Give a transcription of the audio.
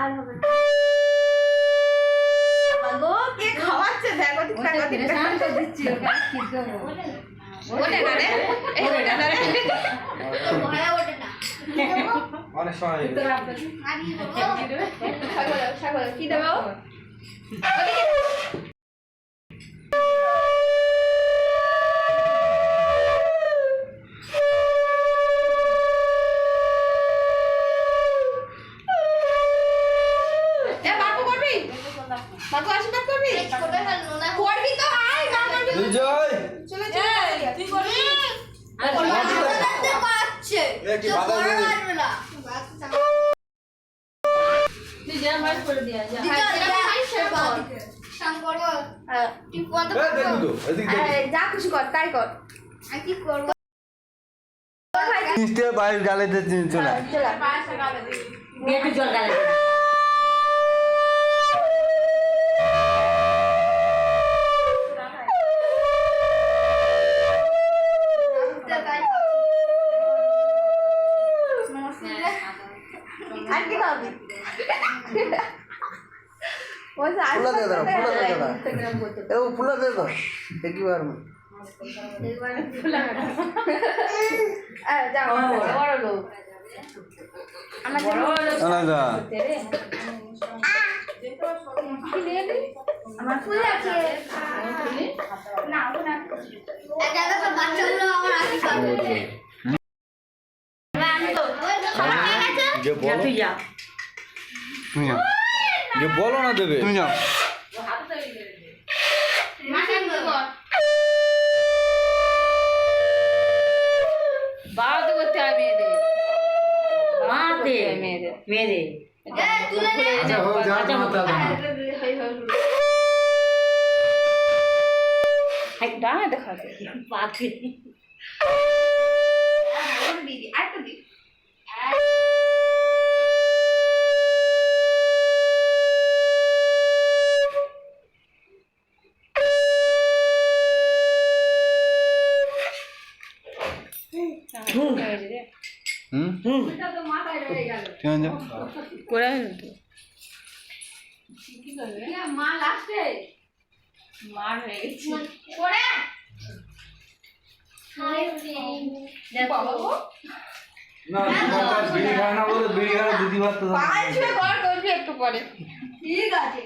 আর হবে গো কে খাওয়াচ্ছে দেখো ঠিক শান্ত দিচ্ছি ওকে কি করব ওটা না রে এই ওটা না রে ভয় ওটা না অনেক সময় তো আপনি ছাগল কি দেব ওদিকে বাবু আশীর্বাদ করবি করবে ফেলনো না করবি তো আয় মা করবি বিজয় চলে চলে তুই করবি আর করতে পারছে এ কি বাধা দেবে না তুই যা মার করে দিয়া যা শাম করব তুই কোন তো দেখো তো এদিকে যা খুশি কর তাই কর আমি কি করব নিচে বাইরে গালেতে চলে চল পাশে গালে দে একটু জল গালে আর কি খাবি ওই যে ফুলা দে দাও ফুলা দে দাও এ ফুলা দে দাও একই বার में একবার ফুলা যা বড় লোক আমার বড় লোক আলাদা আমার ফুল আছে না ওনা দাদা তো বাচ্চাগুলো আমার আসি করে যে বলো তুই যা তুমি যাও যে বলো না দেবে তুমি যাও বাদ করতে হয় মেয়েদের মাতে মেরে আচ্ছা হোক যা মাতা দাও একটা দেখা পাতে দিদি আর তো দিদি ওটা তো মাথায় রয়ে গেল কেন যা করে কি করবে মা লাস্টে মার হয়ে গেছে করে দেখো না বিড়ি খায় না বলে বিড়ি খায় দিদি ভাত তো পাঁচ ছয় ঘর করবি একটু পরে ঠিক আছে